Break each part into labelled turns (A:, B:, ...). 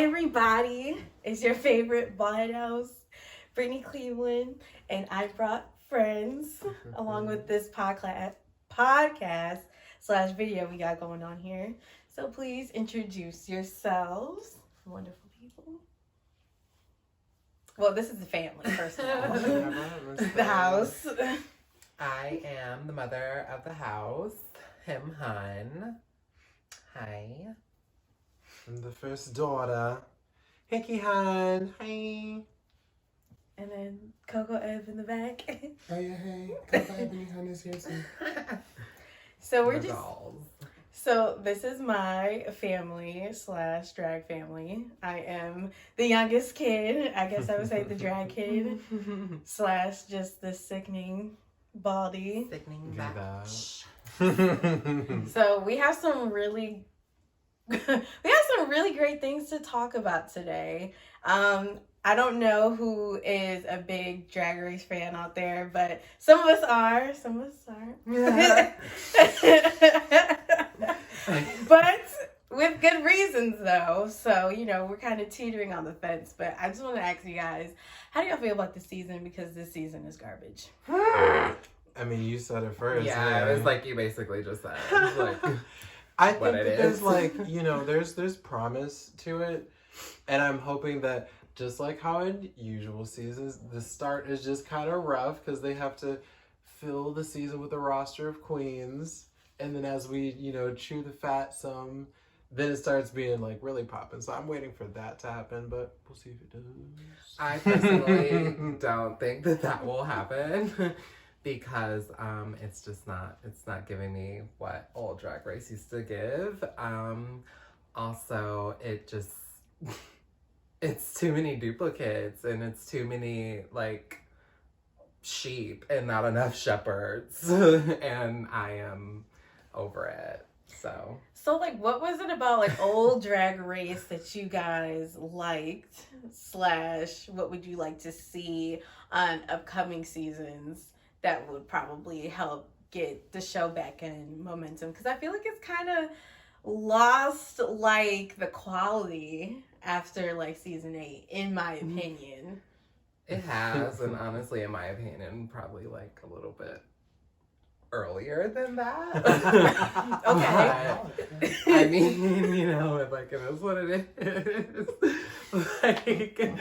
A: everybody, it's your favorite Ballhead host, Brittany Cleveland, and I brought friends along with this podcast slash video we got going on here. So please introduce yourselves, wonderful people. Well, this is the family, first of all. The house.
B: I am the mother of the house, Him Hun. Hi.
C: I'm the first daughter, Hickey Han. Hi.
A: And then Coco Ev in the back.
C: Oh yeah, hey. Coco Ebony Han is here too.
A: So we're
B: The
A: just...
B: dolls.
A: So this is my family slash drag family. I am the youngest kid. I guess I would say the drag kid slash just the sickening baldy.
B: Sickening
C: Give
B: batch.
A: So we have some really great things to talk about today. I don't know who is a big Drag Race fan out there, but some of us are, some of us aren't. But with good reasons, though. So, you know, we're kind of teetering on the fence. But I just want to ask you guys, how do y'all feel about the season? Because this season is garbage.
C: I mean, you said it first.
B: Yeah, it was like you basically just said. Like,
C: I think
B: what
C: that
B: it
C: there's
B: is.
C: like, you know, there's promise to it. And I'm hoping that just like how in usual seasons, the start is just kind of rough because they have to fill the season with a roster of queens. And then as we, you know, chew the fat some, then it starts being like really popping. So I'm waiting for that to happen, but we'll see if it does.
B: I personally don't think that will happen because it's not giving me what old Drag Race used to give. Also, it's too many duplicates and it's too many like sheep and not enough shepherds and I am over it. So
A: like, what was it about like old Drag Race that you guys liked slash what would you like to see on upcoming seasons that would probably help get the show back in momentum? Because I feel like it's kind of lost like the quality after like season 8, in my opinion.
B: it has, and honestly, in my opinion, probably like a little bit earlier than that.
A: Okay.
B: But, I mean, you know, like it is what it is. Like,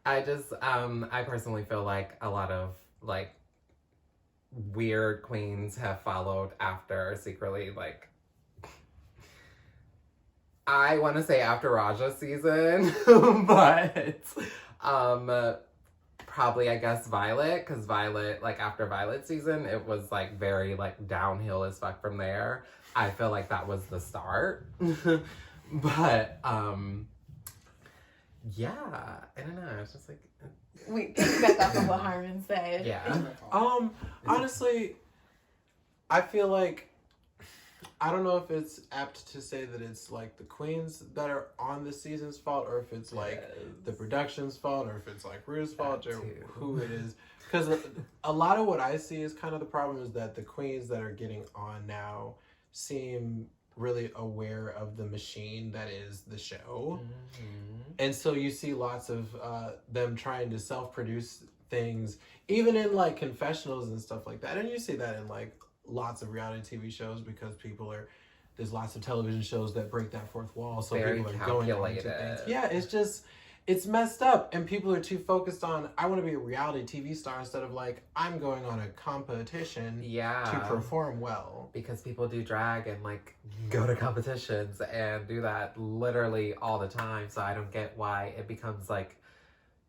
B: I personally feel like a lot of like weird queens have followed after secretly, like, I want to say after Raja's season, but probably I guess Violet, because Violet, like after Violet season, it was like very like downhill as fuck from there. I feel like that was the start. But yeah, I don't know. It's just like
A: We back off of what Harmon said.
B: yeah.
C: Honestly, I feel like I don't know if it's apt to say that it's like the queens that are on the season's fault, or if it's like the production's fault, or if it's like Rue's fault, or who it is. Because a lot of what I see is kind of the problem is that the queens that are getting on now seem really aware of the machine that is the show.
B: Mm-hmm.
C: And so you see lots of them trying to self-produce things, even in like confessionals and stuff like that. And you see that in like lots of reality TV shows because there's lots of television shows that break that fourth wall. So
B: Very
C: people are going into
B: calculated.
C: things. Yeah, it's messed up. And people are too focused on, I want to be a reality TV star instead of like, I'm going on a competition to perform well.
B: Because people do drag and like go to competitions and do that literally all the time. So I don't get why it becomes like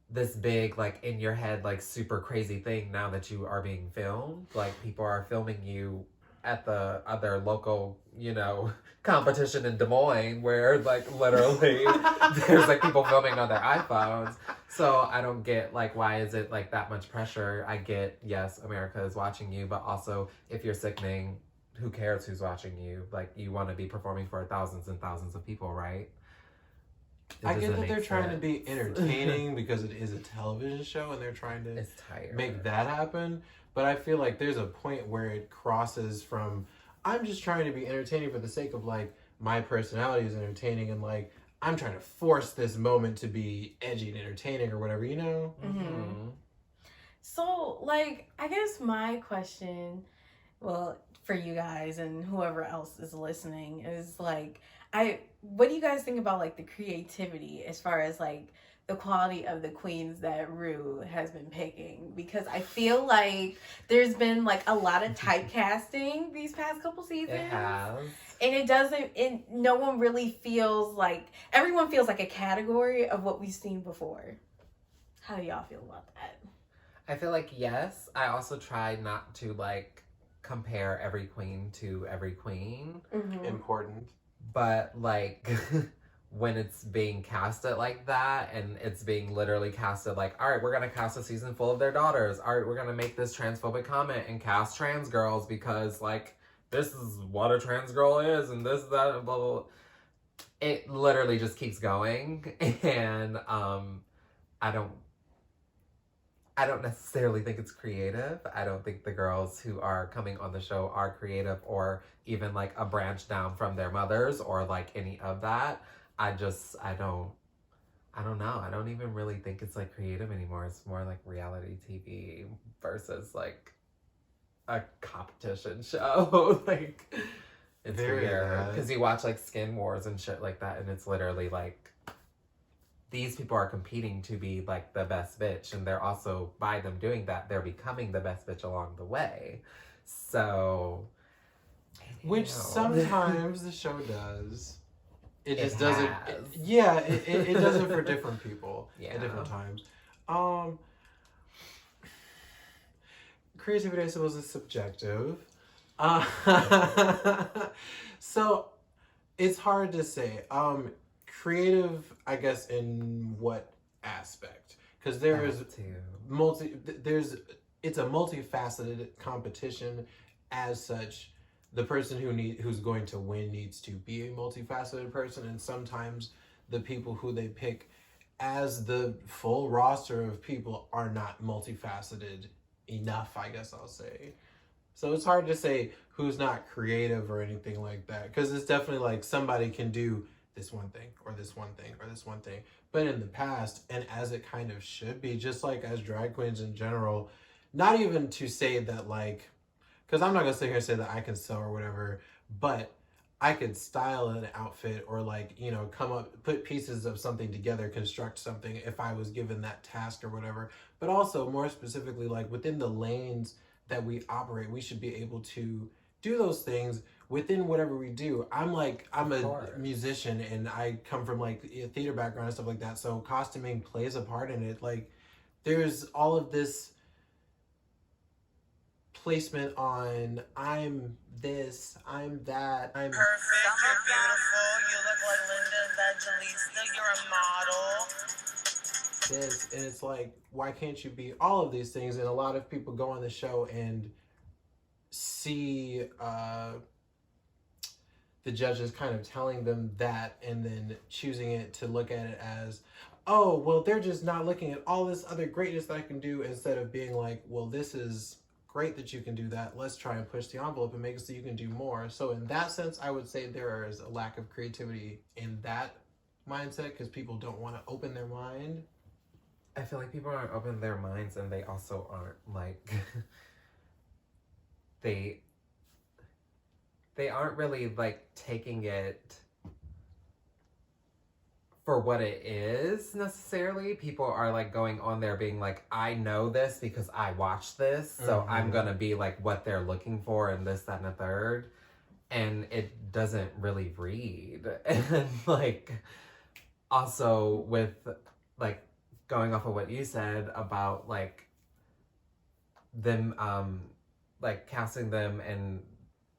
B: this big, like in your head, like super crazy thing now that you are being filmed. Like people are filming you at the other local, you know, competition in Des Moines where like literally there's like people filming on their iPhones. So I don't get like, why is it like that much pressure? I get, yes, America is watching you, but also if you're sickening, who cares who's watching you? Like you want to be performing for thousands and thousands of people, right?
C: I get that they're trying to be entertaining because it is a television show and they're trying to make that happen. But I feel like there's a point where it crosses from, I'm just trying to be entertaining for the sake of like, my personality is entertaining and like, I'm trying to force this moment to be edgy and entertaining or whatever, you know?
A: Mm-hmm. So, like, I guess my question, well, for you guys and whoever else is listening is like, what do you guys think about like the creativity as far as like the quality of the queens that Rue has been picking? Because I feel like there's been like a lot of typecasting these past couple seasons.
B: It has.
A: And it doesn't, and no one really feels like, everyone feels like a category of what we've seen before. How do y'all feel about that?
B: I feel like, yes. I also try not to like compare every queen to every queen.
A: Mm-hmm.
C: Important.
B: But like when it's being casted like that and it's being literally casted like, all right, we're gonna cast a season full of their daughters. All right, we're gonna make this transphobic comment and cast trans girls because like this is what a trans girl is and this, that, and blah, blah, blah. It literally just keeps going. And I don't necessarily think it's creative. I don't think the girls who are coming on the show are creative or even like a branch down from their mothers or like any of that. I don't know. I don't even really think it's like creative anymore. It's more like reality TV versus like a competition show. Like it's
C: Very
B: weird
C: bad.
B: because you watch like Skin Wars and shit like that and it's literally like these people are competing to be like the best bitch, and they're also, by them doing that, they're becoming the best bitch along the way. So,
C: Which
B: you know.
C: sometimes the show does. It just
B: It
C: doesn't.
B: has.
C: It does it for different people
B: Yeah.
C: at different times. Creativity, I suppose, is subjective. So it's hard to say. Creative, I guess, in what aspect? Because there's it's a multifaceted competition. As such, the person who's going to win needs to be a multifaceted person, and sometimes the people who they pick as the full roster of people are not multifaceted enough, I guess I'll say. So it's hard to say who's not creative or anything like that, because it's definitely like somebody can do this one thing or this one thing or this one thing. But in the past, and as it kind of should be, just like as drag queens in general, not even to say that like, because I'm not going to sit here and say that I can sew or whatever, but I could style an outfit or like, you know, come up, put pieces of something together, construct something if I was given that task or whatever. But also more specifically, like within the lanes that we operate, we should be able to do those things within whatever we do. I'm a musician and I come from like a theater background and stuff like that. So costuming plays a part in it. Like there's all of this placement on I'm this, I'm that, I'm
D: perfect, you're beautiful, you look like Linda Evangelista, you're a model.
C: This, and it's like, why can't you be all of these things? And a lot of people go on the show and see the judges kind of telling them that and then choosing it to look at it as, oh, well, they're just not looking at all this other greatness that I can do, instead of being like, well, this is great that you can do that. Let's try and push the envelope and make it so you can do more. So in that sense, I would say there is a lack of creativity in that mindset because people don't want to open their mind.
B: I feel like people aren't open their minds, and they also aren't like they aren't really like taking it for what it is necessarily. People are like going on there being like, I know this because I watched this, so I'm gonna be like what they're looking for and this, that, and a third. And it doesn't really read. And like also with like going off of what you said about like them like casting them and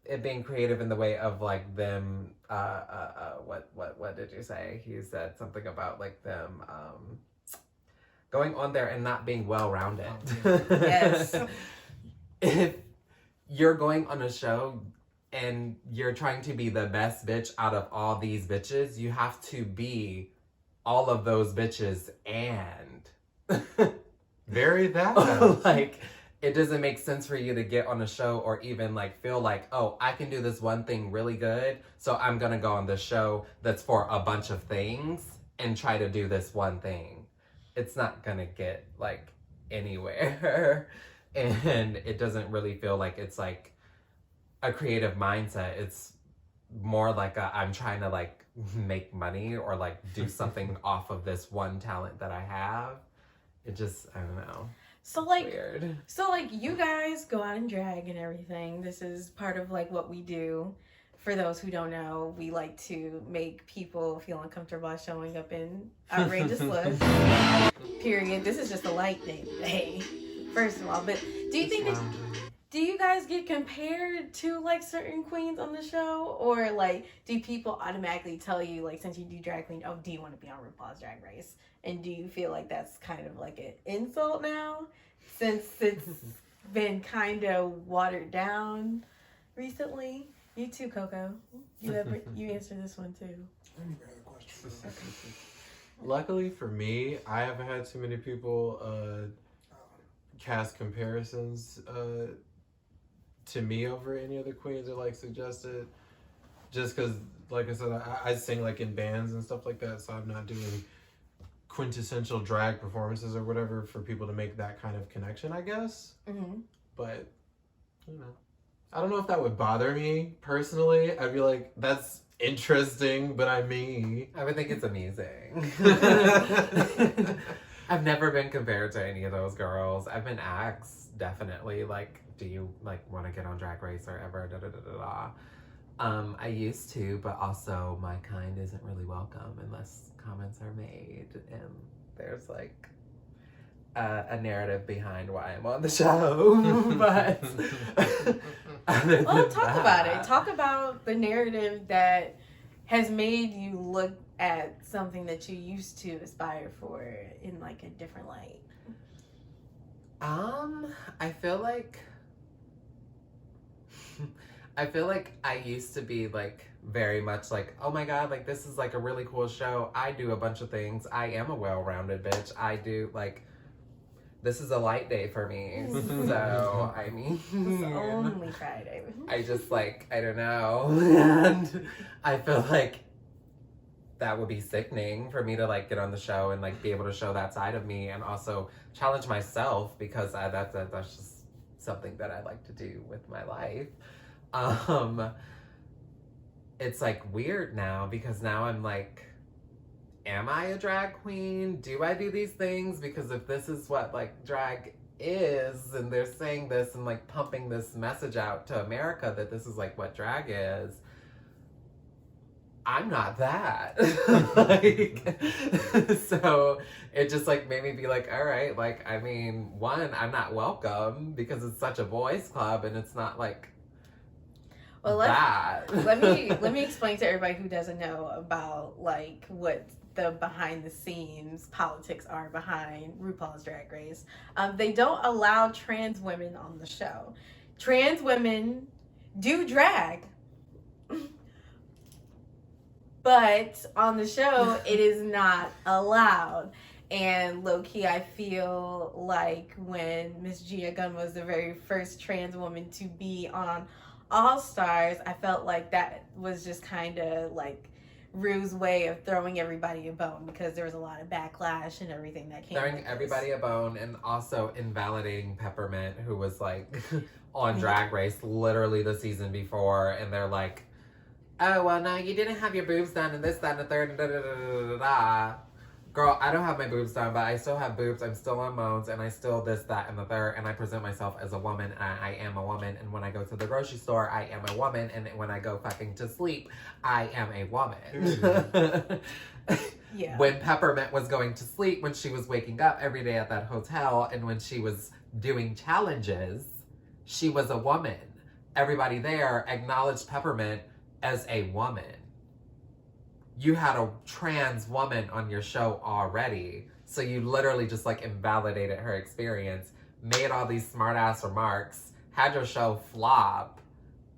B: it being creative in the way of like them what did you say? You said something about like them going on there and not being well-rounded.
A: Yes.
B: If you're going on a show and you're trying to be the best bitch out of all these bitches, you have to be all of those bitches and
C: Very that.
B: like it doesn't make sense for you to get on a show or even like feel like, oh, I can do this one thing really good, so I'm gonna go on this show that's for a bunch of things and try to do this one thing. It's not gonna get like anywhere. And it doesn't really feel like it's like a creative mindset. It's more like I'm trying to like make money or like do something off of this one talent that I have. It just, I don't know.
A: So like,
B: weird.
A: So like, you guys go out and drag and everything. This is part of like what we do. For those who don't know, we like to make people feel uncomfortable by showing up in outrageous looks. Period. This is just a light thing. Hey, first of all, but do you think that, do you guys get compared to like certain queens on the show, or like do people automatically tell you, like, since you do drag queen, oh, do you want to be on RuPaul's Drag Race? And do you feel like that's kind of like an insult now, since it's been kind of watered down recently? You too, Coco. You answer this one too.
C: Luckily for me, I haven't had too many people cast comparisons to me over any other queens or like suggested. Just because, like I said, I sing like in bands and stuff like that, so I'm not doing quintessential drag performances or whatever for people to make that kind of connection, I guess. Mm-hmm. But, you know, I don't know if that would bother me personally. I'd be like, that's interesting, but I'm me.
B: I would think it's amazing. I've never been compared to any of those girls. I've been asked, definitely, like, do you like want to get on Drag Race or ever? Da da da da da. I used to, but also my kind isn't really welcome unless comments are made, and there's like a narrative behind why I'm on the show. But
A: well, talk about it. Talk about the narrative that has made you look at something that you used to aspire for in like a different light.
B: I feel like I used to be like very much like, oh my god, like this is like a really cool show. I do a bunch of things. I am a well-rounded bitch. I do like, this is a light day for me. So I mean,
A: it's only Friday.
B: I just like, I don't know. And I feel like that would be sickening for me to like get on the show and like be able to show that side of me and also challenge myself, because that's just something that I like to do with my life. It's like weird now, because now I'm like, am I a drag queen? Do I do these things? Because if this is what like drag is, and they're saying this and like pumping this message out to America that this is like what drag is, I'm not that. Like, so it just like made me be like, all right, like, I mean, one, I'm not welcome because it's such a boys club and it's not like,
A: well,
B: that.
A: let me explain to everybody who doesn't know about like what the behind the scenes politics are behind RuPaul's Drag Race. They don't allow trans women on the show. Trans women do drag, but on the show it is not allowed. And low-key, I feel like when Miss Gia Gunn was the very first trans woman to be on All Stars, I felt like that was just kind of like Rue's way of throwing everybody a bone, because there was a lot of backlash and everything that came.
B: Throwing everybody a bone and also invalidating Peppermint, who was like on Drag Race literally the season before, and they're like, oh, well, no, you didn't have your boobs done and this, that, and the third, and da da da da da da. Girl, I don't have my boobs done, but I still have boobs. I'm still on moans, and I still this, that, and the third, and I present myself as a woman, and I am a woman, and when I go to the grocery store, I am a woman, and when I go fucking to sleep, I am a woman.
A: Yeah.
B: When Peppermint was going to sleep, when she was waking up every day at that hotel, and when she was doing challenges, she was a woman. Everybody there acknowledged Peppermint as a woman. You had a trans woman on your show already, so you literally just like invalidated her experience, made all these smart ass remarks, had your show flop,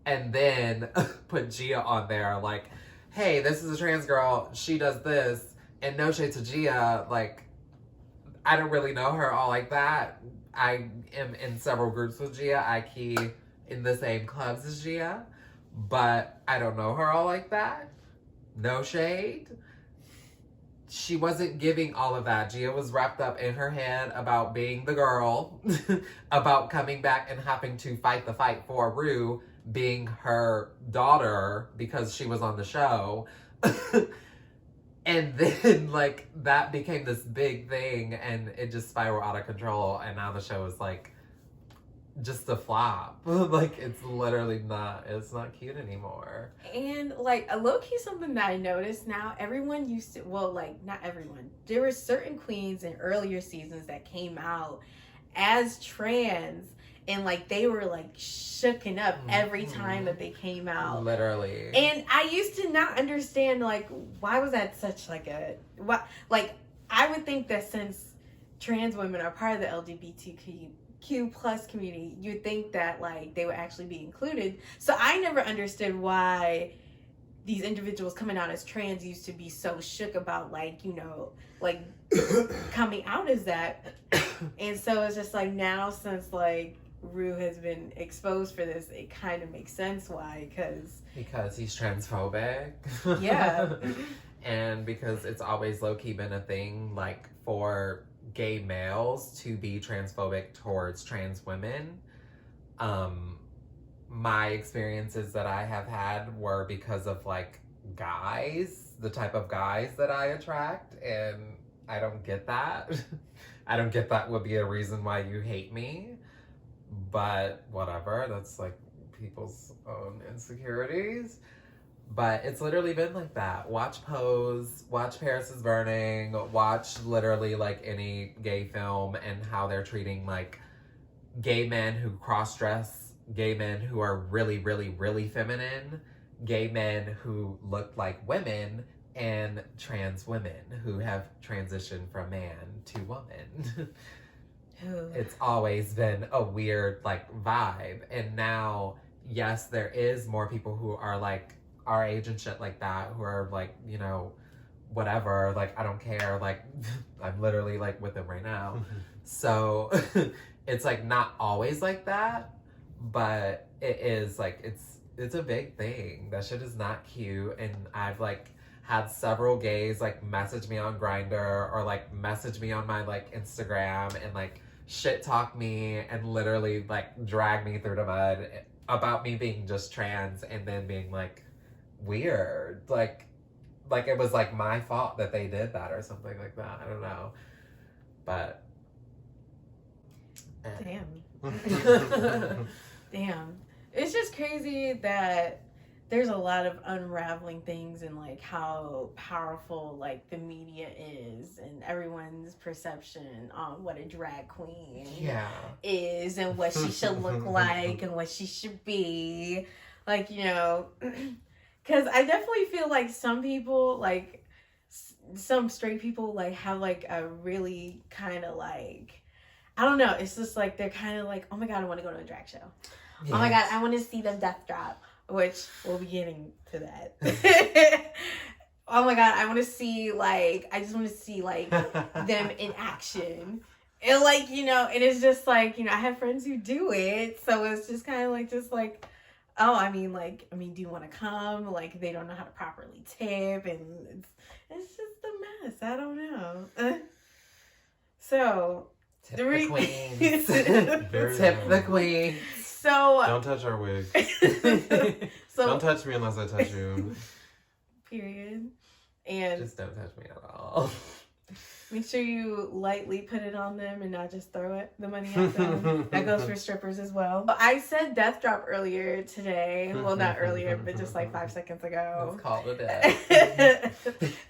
B: and then put Gia on there like, hey, this is a trans girl, she does this, and no shade to Gia, like, I don't really know her all like that, I am in several groups with Gia. I key in the same clubs as Gia, but I don't know her all like that. No shade. She wasn't giving all of that. Gia was wrapped up in her head about being the girl, about coming back and having to fight the fight for Rue being her daughter because she was on the show. And then, like, that became this big thing and it just spiraled out of control. And now the show is, like, just a flop. Like, it's literally not, it's not cute anymore.
A: And like a low key something that I noticed now, everyone used to, well, like not everyone, there were certain queens in earlier seasons that came out as trans and like they were like shooken up every time that they came out.
B: Literally.
A: And I used to not understand like why was that such like a what, like I would think that since trans women are part of the LGBTQ plus community, you'd think that like they would actually be included. So I never understood why these individuals coming out as trans used to be so shook about like, you know, like coming out as that. And so it's just like now since like Rue has been exposed for this, it kind of makes sense why,
B: because he's transphobic.
A: Yeah.
B: And because it's always low-key been a thing like for gay males to be transphobic towards trans women. My experiences that I have had were because of like guys, the type of guys that I attract, and I don't get that. I don't get that would be a reason why you hate me, but whatever, that's like people's own insecurities. But it's literally been like that. Watch Pose, watch Paris is Burning, watch literally like any gay film and how they're treating like gay men who cross-dress, gay men who are really, really, really feminine, gay men who look like women, and trans women who have transitioned from man to woman. It's always been a weird like vibe. And now, yes, there is more people who are like our age and shit like that, who are like, you know, whatever, like I don't care, like I'm literally like with them right now. So it's like not always like that, but it is like it's a big thing. That shit is not cute. And I've like had several gays like message me on Grindr or like message me on my like Instagram and like shit talk me and literally like drag me through the mud about me being just trans and then being like weird, like it was like my fault that they did that or something like that. I don't know, but
A: damn, it's just crazy that there's a lot of unraveling things and like how powerful like the media is and everyone's perception on what a drag queen is and what she should look like and what she should be, like, you know. Because I definitely feel like some people, like, some straight people, like, have, like, a really kind of, like, I don't know. It's just, like, they're kind of like, oh, my God, I want to go to a drag show. Yes. Oh, my God, I want to see them death drop, which we'll be getting to that. Oh, my God, I want to see, like, I just want to see, like, them in action. And, like, you know, and it's just, like, you know, I have friends who do it. So it's just kind of, like, oh, I mean, do you want to come? Like, they don't know how to properly tip, and it's just a mess. I don't know. So,
B: tip the queen. Tip the queen.
A: So,
C: don't touch our wig.
A: So
C: don't touch me unless I touch you.
A: Period. And
B: just don't touch me at all.
A: Make sure you lightly put it on them and not just throw the money at them. That goes for strippers as well. I said death drop earlier today. Well, not earlier, but just like 5 seconds ago.
B: It's called a dip.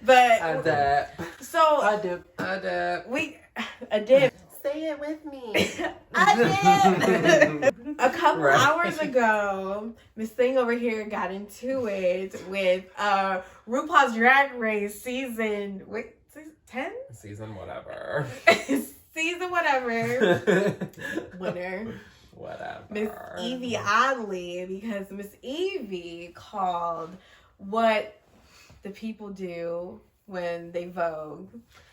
A: But
B: a dip.
A: So
B: a dip.
A: A dip.
B: Say it with me.
A: A dip. A couple hours ago, Miss Thing over here got into it with RuPaul's Drag Race season. 10?
B: Season whatever.
A: Season whatever. Winner.
B: Whatever.
A: Miss YVIE ODDLY, because Miss YVIE called what the people do when they vogue,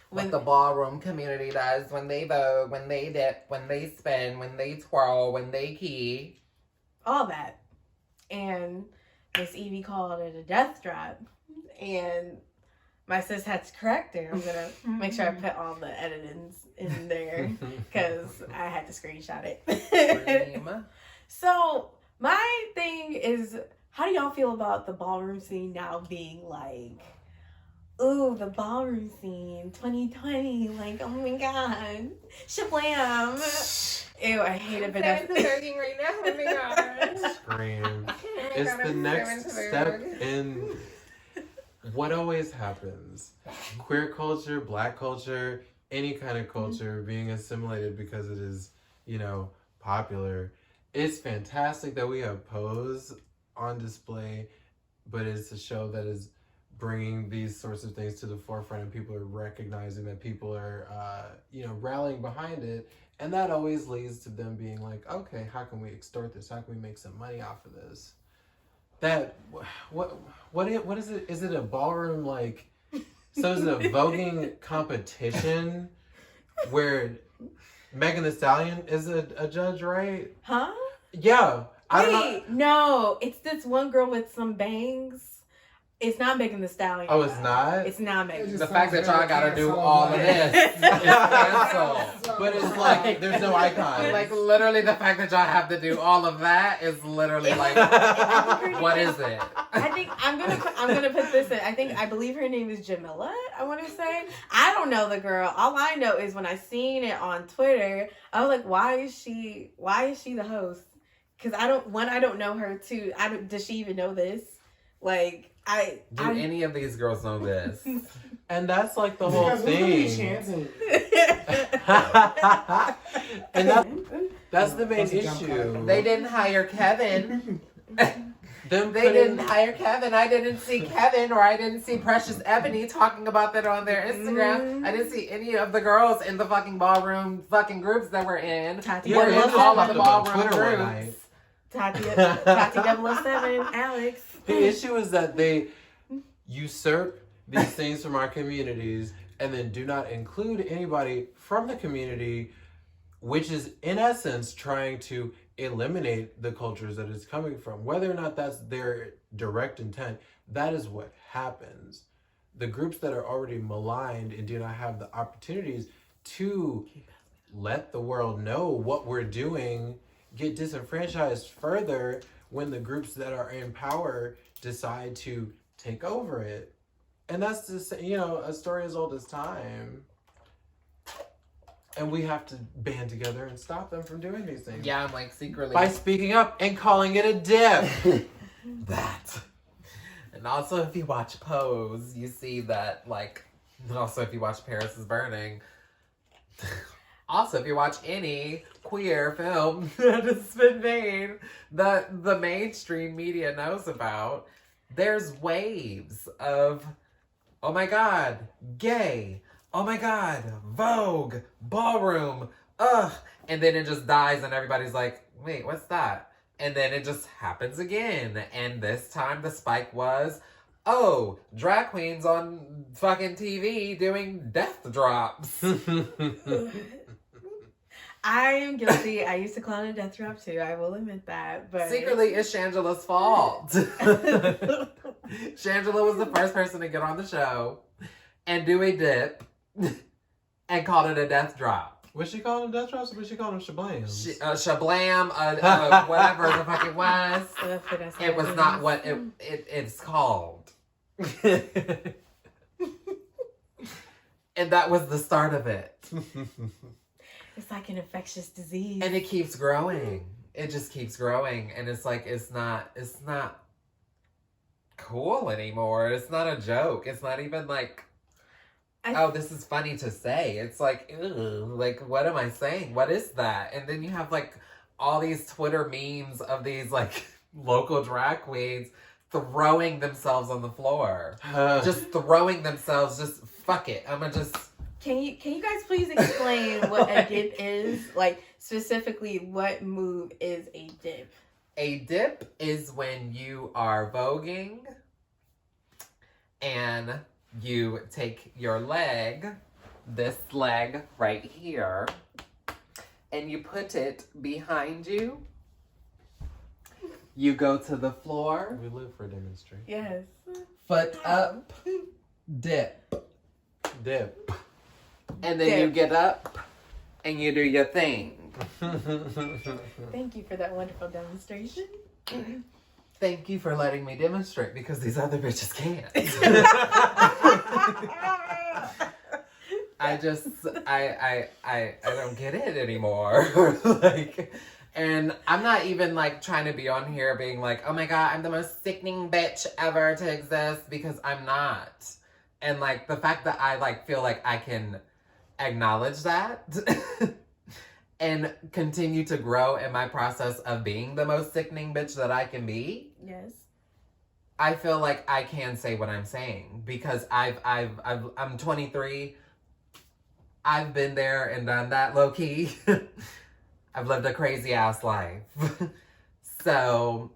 B: what the ballroom community does when they vogue, when they dip, when they spin, when they twirl, when they key.
A: All that. And Miss Evie called it a death drop. And my sis had to correct her. I'm going to make sure I put all the editings in there because I had to screenshot it. So my thing is, how do y'all feel about the ballroom scene now being like, ooh, the ballroom scene, 2020, like, oh my god, shablam. Ew, I hate it, but that's
B: right now. Oh my god.
C: Scream. It's the next step in what always happens. Queer culture, black culture, any kind of culture being assimilated because it is, you know, popular. It's fantastic that we have Pose on display, but it's a show that is bringing these sorts of things to the forefront, and people are recognizing that people are, rallying behind it, and that always leads to them being like, okay, how can we extort this? How can we make some money off of this? What is it? Is it a ballroom like? So is it a voguing competition where Megan Thee Stallion is a judge, right?
A: Huh?
C: Yeah. I don't know.
A: No, it's this one girl with some bangs. It's not Megan Thee Stallion.
C: Oh, it's not?
A: It's not Megan.
B: The fact that y'all gotta do all of this is canceled.
C: But it's like, there's no icon.
B: Like, literally, the fact that y'all have to do all of that is literally like, what is it?
A: I think I'm gonna put this in. I believe her name is Jamila, I want to say. I don't know the girl. All I know is when I seen it on Twitter, I was like, why is she the host? Because I don't know her too. Does she even know this? Like,
B: Do any of these girls know this?
C: And that's like the whole thing. And that's the main issue.
B: They didn't hire Kevin. They didn't hire Kevin. I didn't see Kevin, or I didn't see Precious Ebony talking about that on their Instagram. I didn't see any of the girls in the fucking ballroom fucking groups that we're in.
A: We're
B: in all of the ballroom
C: Twitter
B: groups.
A: Tati 007, Alex.
C: The issue is that they usurp these things from our communities and then do not include anybody from the community, which is in essence trying to eliminate the cultures that it's coming from. Whether or not that's their direct intent, that is what happens. The groups that are already maligned and do not have the opportunities to let the world know what we're doing get disenfranchised further when the groups that are in power decide to take over it. And that's just, a story as old as time. And we have to band together and stop them from doing these things.
B: Yeah, I'm like secretly.
C: By speaking up and calling it a dip.
B: That. And also, if you watch Pose, you see that, like, also if you watch Paris is Burning. Also, if you watch any queer film that has been made that the mainstream media knows about, there's waves of, oh my god, gay, oh my god, Vogue, ballroom, ugh. And then it just dies and everybody's like, wait, what's that? And then it just happens again. And this time the spike was, oh, drag queens on fucking TV doing death drops.
A: I am guilty. I used to clown a death drop too. I will admit that. But
B: secretly, it's Shangela's fault. Shangela was the first person to get on the show and do a dip and called it a death drop.
C: Was she calling them death drops or was she calling them shablams?
B: Shablam, whatever the fuck it was. It was not what it's called. And that was the start of it.
A: It's like an infectious disease.
B: And it keeps growing. It just keeps growing. And it's like, it's not cool anymore. It's not a joke. It's not even like, oh, this is funny to say. It's like, ew, like, what am I saying? What is that? And then you have like all these Twitter memes of these like local drag queens throwing themselves on the floor. Just throwing themselves, just fuck it. I'm gonna just...
A: Can you guys please explain what a dip is? Like, specifically, what move is a dip?
B: A dip is when you are voguing and you take your leg, this leg right here, and you put it behind you. You go to the floor.
C: We live for demonstration.
A: Yes.
B: Foot up. Dip.
C: Dip.
B: And then you get up and you do your thing.
A: Thank you for that wonderful demonstration.
B: Thank you for letting me demonstrate because these other bitches can't. I don't get it anymore. Like, and I'm not even like trying to be on here being like, oh my God, I'm the most sickening bitch ever to exist, because I'm not. And like the fact that I like feel like I can acknowledge that and continue to grow in my process of being the most sickening bitch that I can be.
A: Yes.
B: I feel like I can say what I'm saying because I'm 23. I've been there and done that low key. I've lived a crazy ass life. So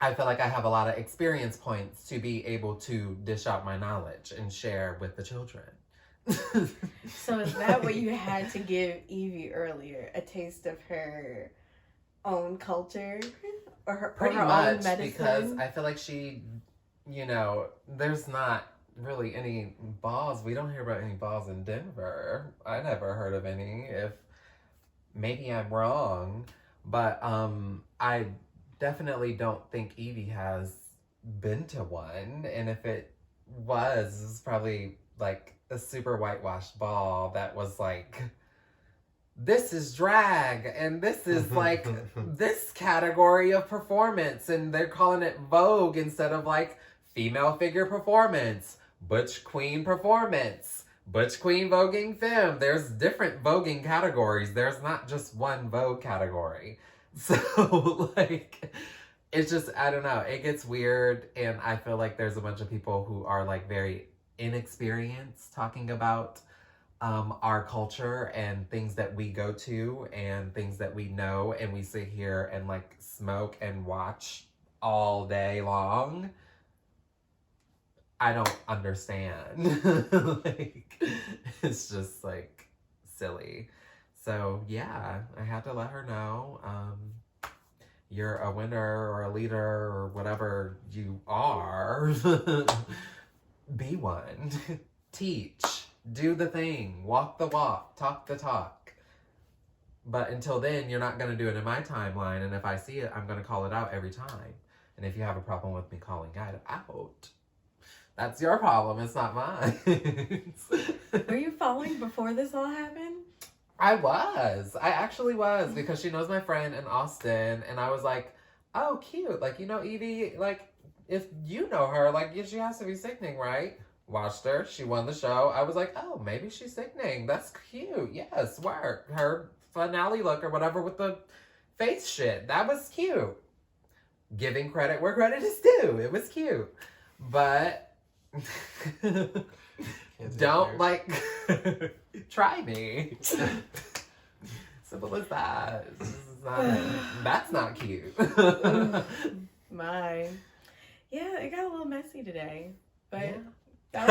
B: I feel like I have a lot of experience points to be able to dish out my knowledge and share with the children.
A: So is that what you had to give Evie earlier? A taste of her own culture? Or her,
B: Pretty
A: or her
B: much,
A: own medicine?
B: because I feel like she, you know, there's not really any balls. We don't hear about any balls in Denver. I never heard of any. If maybe I'm wrong, but I definitely don't think Evie has been to one. And if it was, it's probably like a super whitewashed ball that was like, this is drag and this is like this category of performance, and they're calling it Vogue instead of like female figure performance, butch queen performance, butch queen voguing femme. There's different voguing categories. There's not just one Vogue category. So like, it's just, I don't know, it gets weird. And I feel like there's a bunch of people who are like very inexperienced talking about our culture and things that we go to and things that we know, and we sit here and like smoke and watch all day long. I don't understand. Like, it's just like silly. So yeah, I had to let her know, you're a winner or a leader or whatever you are. Be one. Teach. Do the thing. Walk the walk. Talk the talk. But until then, you're not going to do it in my timeline. And if I see it, I'm going to call it out every time. And if you have a problem with me calling it out, that's your problem. It's not mine.
A: Were you following before this all happened?
B: I was. I actually was, because she knows my friend in Austin. And I was like, oh, cute. Like, you know, Evie, like, if you know her, like, she has to be sickening, right? Watched her. She won the show. I was like, oh, maybe she's sickening. That's cute. Yes, work. Her finale look or whatever with the face shit. That was cute. Giving credit where credit is due. It was cute. But don't, like, try me. Simple as that. That's not cute.
A: Mine. Yeah, it got a little messy today. But
B: Yeah.
A: but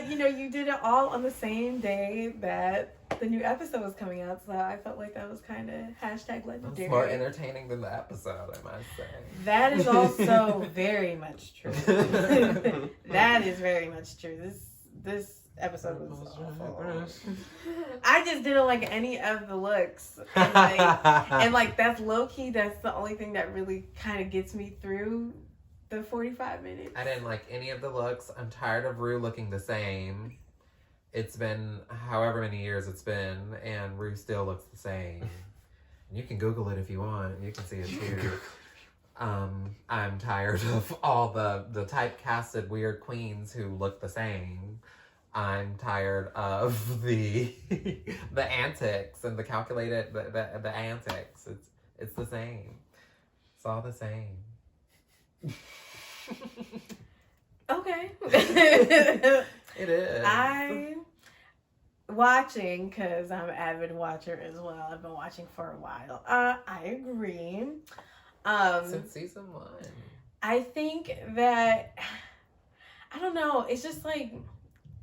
A: you know, you did it all on the same day that the new episode was coming out, so I felt like that was kind of #legendary.
B: It's more entertaining than the episode, I must say.
A: That is also very much true. That is very much true. This episode was awful. I just didn't like any of the looks, and like that's low key. That's the only thing that really kind of gets me through the 45 minutes.
B: I didn't like any of the looks. I'm tired of Rue looking the same. It's been however many years it's been, and Rue still looks the same. And you can Google it if you want. You can see it too. I'm tired of all the typecasted weird queens who look the same. I'm tired of the antics and the calculated the antics. It's the same. It's all the same.
A: Okay.
B: It is.
A: I watching because I'm an avid watcher as well. I've been watching for a while. I agree.
B: Since season 1.
A: I think that I don't know. It's just like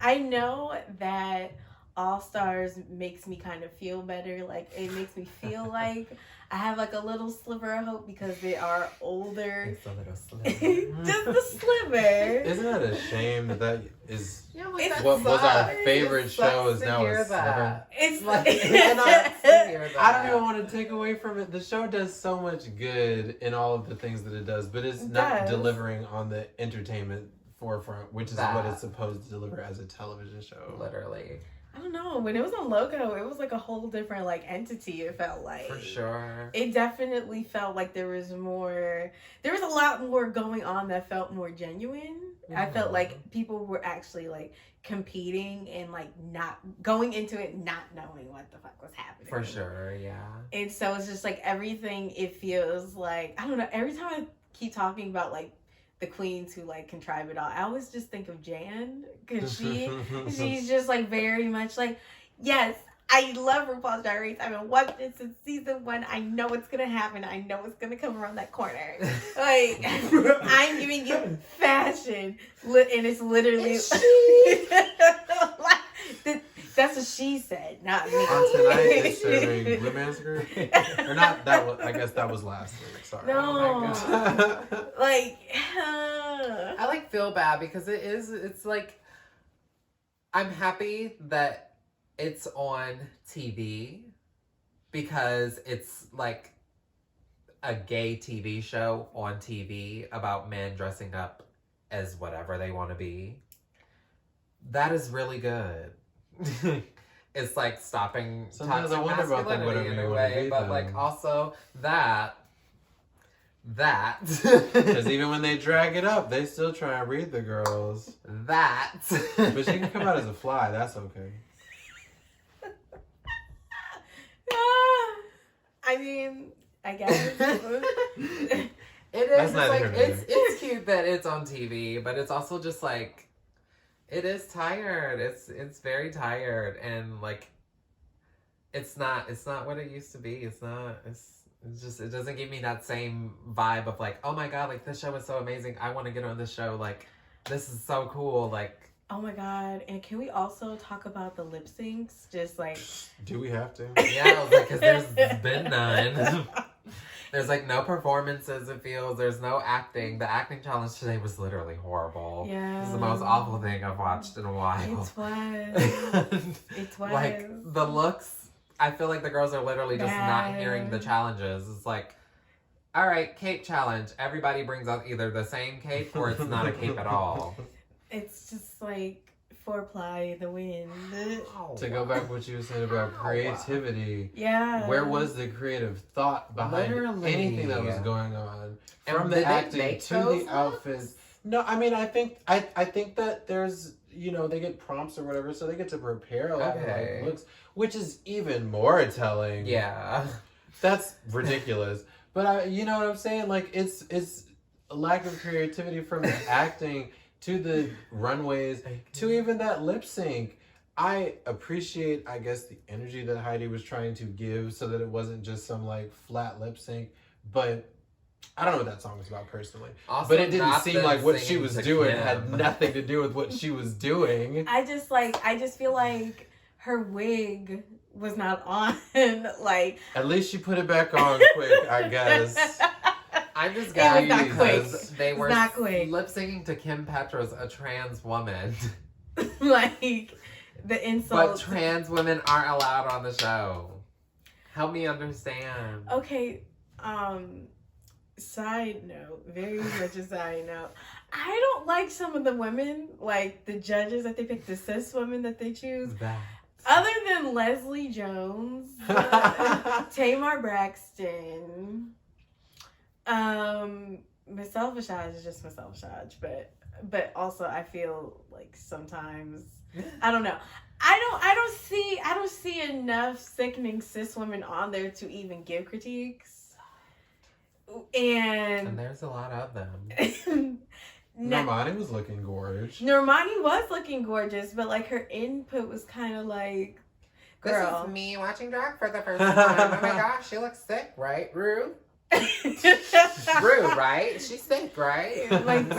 A: I know that All Stars makes me kind of feel better. Like, it makes me feel like I have like a little sliver of hope because they are older.
B: It's a little sliver.
A: Just a sliver.
C: Isn't that a shame that is
A: It's
C: what was our
A: sucks.
C: favorite show is now a sliver?
A: It's
B: Like,
A: like
C: I don't even want to take away from it. The show does so much good in all of the things that it does, but it's not delivering on the entertainment forefront, which is what it's supposed to deliver as a television show.
B: Literally.
A: I don't know. When it was on Logo, it was like a whole different like entity. It felt like
B: For sure.
A: It definitely felt like there was a lot more going on that felt more genuine. I felt like people were actually like competing and like not going into it not knowing what the fuck was happening.
B: For sure, yeah.
A: And so it's just like everything, it feels like, I don't know, every time I keep talking about like the queens who like contrive it all, I always just think of Jan, because she's just like very much like, yes, I love RuPaul's Drag Race. I've been watching it since season 1. I know what's gonna happen. I know it's gonna come around that corner. Like, I'm giving you fashion, and it's literally that's what she said, not me.
C: On tonight, it's serving Blue Massacre. Or not that one. I guess that was last week. Sorry.
A: No.
B: Oh my God.
A: Like,
B: I like feel bad because it's like, I'm happy that it's on TV because it's like a gay TV show on TV about men dressing up as whatever they want to be. That is really good. It's like stopping
C: Sometimes
B: toxic
C: I wonder about them,
B: masculinity in
C: whatever
B: a
C: you wanna
B: way,
C: be,
B: but
C: though.
B: like also that.
C: Because even when they drag it up, they still try and read the girls.
B: That.
C: But she can come out as a fly. That's okay.
A: I mean, I guess.
B: It is
C: That's
B: just
C: neither
B: like
C: here nor
B: it's cute that it's on TV, but it's also just like it is tired. It's very tired, and like it's not what it used to be. It's just it doesn't give me that same vibe of like, oh my God, like this show is so amazing. I want to get on this show. Like this is so cool. Like,
A: Oh my God. And can we also talk about the lip syncs? Just like,
C: Do we have to?
B: yeah, I was like, because there's been none. There's like no performances, it feels. There's no acting. The acting challenge today was literally horrible.
A: Yeah.
B: It's the most awful thing I've watched in a while.
A: It was. It was.
B: Like, the looks, I feel like the girls are literally just not hearing the challenges. It's like, all right, cape challenge. Everybody brings out either the same cape or it's not a cape at all.
A: It's just like foreplay, the wind.
C: To go back to what you were saying about creativity,
A: Yeah.
C: where was the creative thought behind
B: Literally.
C: anything that was going on?
B: And
C: From
B: did
C: the
B: they
C: acting
B: make
C: to
B: those
C: the outfits. No, I mean, I think that there's, they get prompts or whatever, so they get to prepare a lot of like looks, which is even more telling.
B: Yeah.
C: That's ridiculous. But you know what I'm saying? Like, it's a lack of creativity from the acting to the runways to even that lip sync. I appreciate, I guess, the energy that Heidi was trying to give so that it wasn't just some like flat lip sync. But I don't know what that song was about personally.
B: Also,
C: but it didn't
B: not
C: seem
B: them
C: like what she
B: singing
C: was
B: to
C: doing
B: Kim.
C: had nothing to do with what she was doing.
A: I just feel like her wig was not on. Like,
C: At least she put it back on quick, I guess.
B: I'm just
A: It was
B: glad
A: not quick.
B: because they were
A: not quick.
B: lip syncing to Kim Petras, a trans woman.
A: like the insult.
B: But trans women aren't allowed on the show. Help me understand.
A: Okay, side note, very much a side note. I don't like some of the women, like the judges that they pick, the cis women that they choose.
B: That.
A: Other than Leslie Jones, Tamar Braxton, Michelle Visage is just Michelle Visage, but also I feel like sometimes I don't know. I don't see enough sickening cis women on there to even give critiques.
B: And there's a lot of them.
C: Normani was looking gorgeous.
A: Normani was looking gorgeous, but like her input was kind of like, girl.
B: This is me watching drag for the first time. Oh my gosh, she looks sick, right, Rue? Rue, right? She's sick, right?
A: like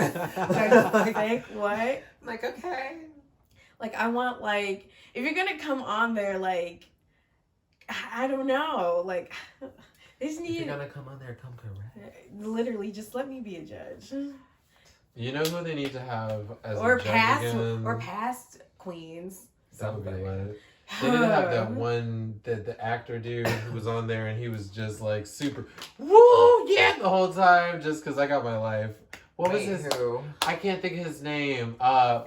A: what?
B: Like, okay.
A: Like, I want, like, if you're gonna come on there, like, I don't know, like, they just
B: If
A: need...
B: you're gonna come on there, come correct.
A: Literally, just let me be a judge.
C: You know who they need to have as
A: Or
C: a judge
A: past,
C: again?
A: or past queens.
C: That would be
B: Something.
C: lit. They need to have that one, the actor dude who was on there and he was just like super, woo, yeah, the whole time just because I got my life. What was his?
B: Who?
C: I can't think of his name.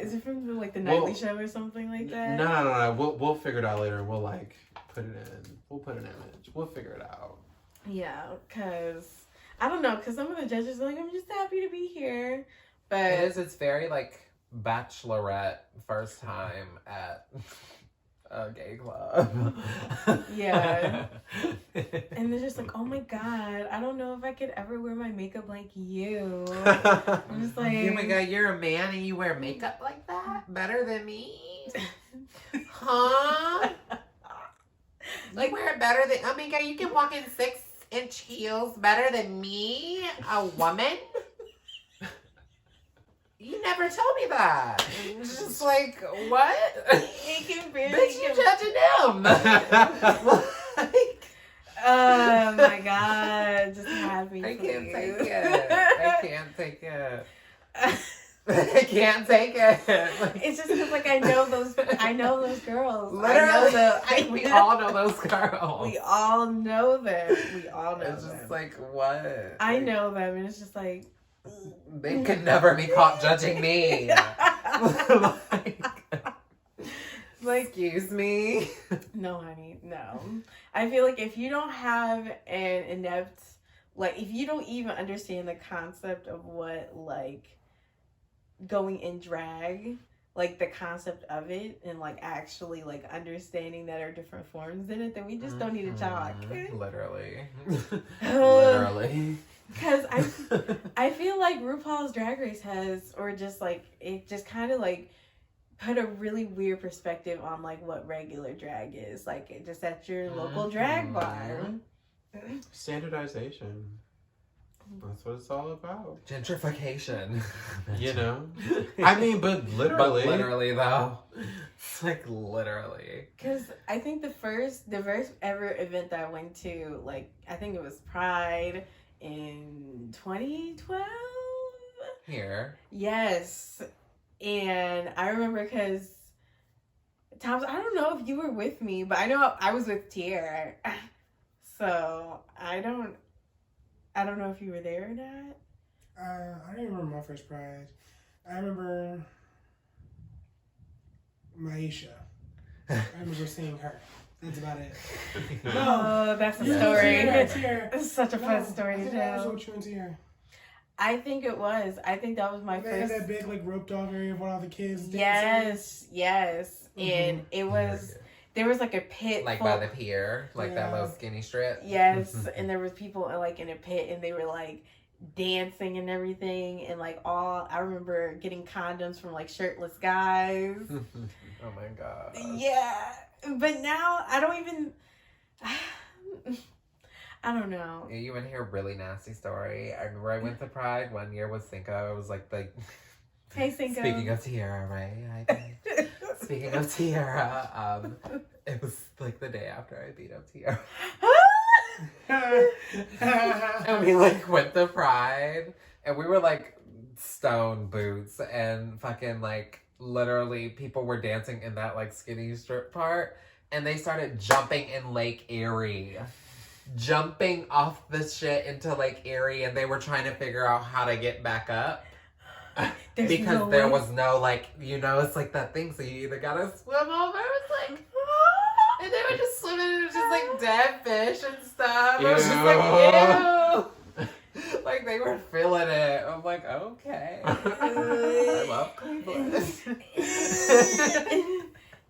A: Is it from like the Nightly Show or something like that?
C: No. We'll figure it out later and we'll like put it in. We'll put an image. We'll figure it out.
A: Yeah, because I don't know, because some of the judges are like, I'm just happy to be here. But
B: It is. It's very like bachelorette first time at a gay club.
A: Yeah. And they're just like, oh my god, I don't know if I could ever wear my makeup like you. I'm just like,
B: Oh my god, you're a man and you wear makeup like that? Better than me? Huh? Like, wear it better than... Oh my god, you can walk in 6-inch heels better than me? A woman? You never told me that. It's just like, what?
A: He can barely
B: Bitch, you
A: get-
B: judging him. Like,
A: Oh my god, just happy.
B: I can't
A: please.
B: take it. I can't take it. I can't take it. Like,
A: It's just because, like, I know those girls.
B: literally, we all know those girls.
A: We all know them. We all know
B: It's
A: them.
B: just like, what?
A: I know them, and it's just like,
B: They could never be caught judging me.
A: like,
B: Excuse me.
A: no, honey, no. I feel like if you don't have an inept, like, if you don't even understand the concept of what, like, going in drag, like, the concept of it, and, like, actually, like, understanding that there are different forms in it, then we just don't need to talk.
B: Literally.
A: Literally. Because I feel like RuPaul's Drag Race has, or just, like, it just kind of, like, put a really weird perspective on, like, what regular drag is. Like, it just at your local drag bar.
C: Standardization. That's what it's all about.
B: Gentrification.
C: You know? I mean, but literally.
B: But literally, though. It's like, literally.
A: Because I think the first ever event that I went to, like, I think it was Pride in 2012?
B: Here.
A: Yes. And I remember because, Thomas, I don't know if you were with me, but I know I was with Tierra. So, I don't know if you were there or not.
E: I don't remember my first Pride. I remember Maisha. I remember seeing her. That's about it.
A: Oh, that's a
B: Yeah.
A: story.
E: Tierra.
A: It's such a fun story
E: I
A: to
E: think that was
A: tell.
E: with you and Tierra.
A: I think it was. I think that was my
E: They had
A: first.
E: that big, like, roped off area with all the kids dancing.
A: Yes. And it was, there was like a pit.
B: Like
A: full-
B: by the pier. Like that
E: Yeah.
B: little skinny strip.
A: Yes. And there was people like in a pit and they were like dancing and everything. And like I remember getting condoms from like shirtless guys.
B: Oh my god.
A: Yeah. But now I don't even, I don't know.
B: Yeah, you want to hear a really nasty story? I remember I went to Pride one year with Cinco. It was like
A: Hey, Cinco.
B: speaking of Tiara, right? Speaking of Tiara, it was like the day after I beat up Tiara. And we like went to Pride and we were like stone boots and fucking like literally people were dancing in that like skinny strip part and they started jumping in Lake Erie. Jumping off the shit into Lake Erie and they were trying to figure out how to get back up.
A: There's
B: Because
A: no
B: there
A: way.
B: was no like, you know, it's like that thing, so you either gotta swim over, it's like, and they were just swimming and it was just like dead fish and stuff. It was just like, ew. Like they were feeling it. I'm like, okay. I love Cleveland.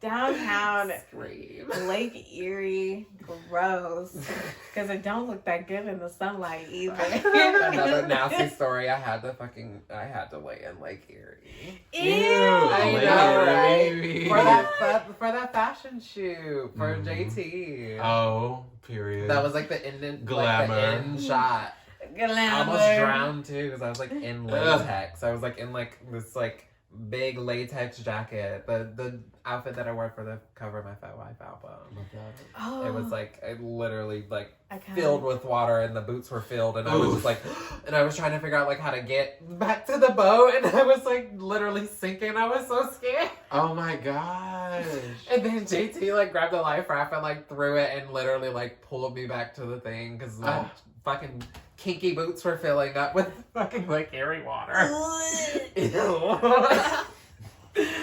A: Downtown
B: Scream.
A: Lake Erie, gross. Because it don't look that good in the sunlight either.
B: Another nasty story. I had to lay in Lake Erie.
A: Ew.
B: I
C: Lake
B: know, right?
C: Erie.
B: For that fashion shoot for
C: Mhm.
B: JT.
C: Oh, period.
B: That was like the end,
C: Glamour.
B: like the end shot. I
A: Glamour.
B: almost drowned too because I was like in latex. I was like in like this like big latex jacket. The outfit that I wore for the cover of my Fat Wife album.
A: Oh,
B: It was like literally like
A: iconic.
B: filled with water, and the boots were filled, and I was just like, and I was trying to figure out like how to get back to the boat, and I was like literally sinking. I was so scared.
C: Oh my gosh.
B: And then JT like grabbed the life raft and like threw it and literally like pulled me back to the thing because my fucking kinky boots were filling up with fucking like airy water. Ew.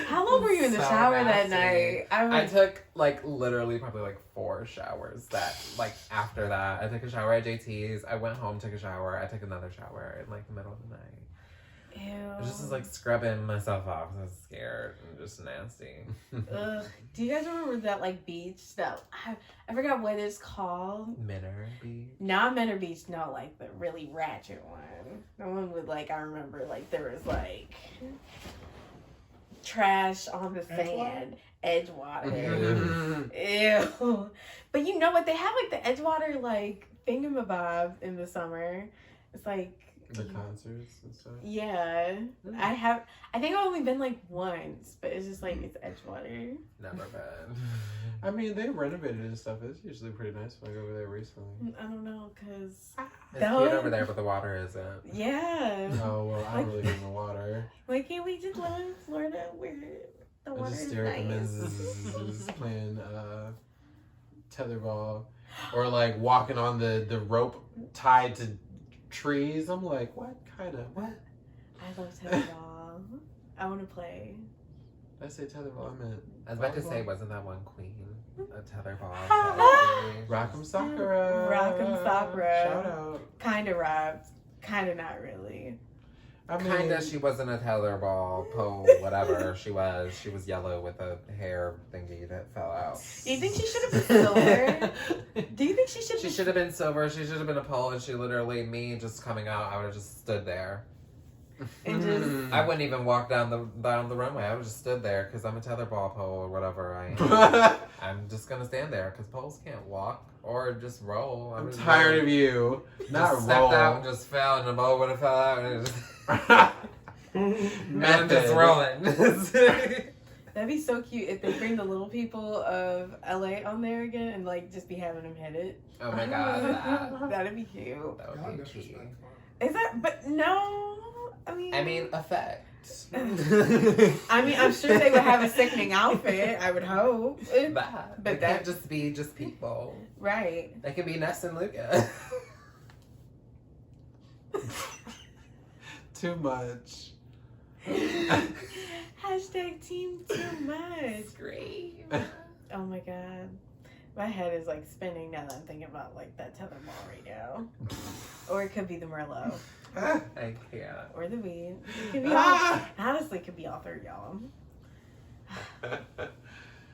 A: How long were you in the
B: So
A: shower that
B: nasty.
A: night?
B: I took like literally probably like 4 showers that like after that. I took a shower at JT's. I went home, took a shower. I took another shower in like the middle of the night.
A: Ew.
B: I just was like scrubbing myself off. I was scared and just nasty.
A: Ugh. Do you guys remember that like beach that I forgot what it's called?
B: Minner Beach.
A: Not Menor Beach, no, like the really ratchet one. The one with like I remember like there was like trash on the sand, Edgewater. Ew. But you know what? They have like the Edgewater like thingamabob in the summer. It's like
C: The concerts and stuff.
A: yeah. I think I've only been like once, but it's just like it's Edgewater.
B: Never been.
C: I mean, they renovated and stuff. It's usually pretty nice when I go over there recently.
A: I don't know, cause
B: It's cute over there, but the water isn't.
A: yeah.
C: Oh, well, I don't really get in the water.
A: Why can't we just live in Florida where the
C: I
A: water
C: just
A: is
C: stare at the
A: nice?
C: men's playing tetherball or like walking on the rope tied to trees. I'm like, what kind of what?
A: I love tetherball. I want to play.
C: Did I say tetherball? I meant
B: I was about to say,
C: volleyball.
B: wasn't that one queen a tetherball?
C: Rock'em Sakura.
A: Rock'em Sakura.
C: Shout out.
A: Kind of wrapped, kind of not really.
C: I mean,
B: Kinda, she wasn't a tetherball pole, whatever she was. She was yellow with a hair thingy that fell out.
A: Do you think she should have been silver? Do you think she should?
B: She should have been silver. She should have been a pole, and she literally, me just coming out, I would have just stood there.
A: And just
B: I wouldn't even walk down the runway. I would just stood there because I'm a tetherball pole or whatever I am. I'm just gonna stand there because poles can't walk or just roll.
C: I'm tired of you. Not
B: Just stepped
C: roll.
B: out and just fell, and the boat would have fell out, and it just.
C: Method.
B: I'm just rolling.
A: that'd be so cute if they bring the little people of LA on there again and like just be having them hit it.
B: Oh my god,
A: That'd be cute.
B: that
E: Y'all
B: would be key.
E: disrespectful.
A: Is that? But no. I mean,
B: effect.
A: I mean, I'm sure they would have a sickening outfit. I would hope.
B: But
A: But
B: they can't just be just people.
A: Right.
B: They could be Ness and Luca.
C: Too much.
A: Hashtag team too much.
B: Scream.
A: Oh my god. My head is like spinning now that I'm thinking about like that tetherball right now. Or it could be the Merlot.
B: I can't.
A: Or the weed. It could be all, honestly, it could be all three, y'all.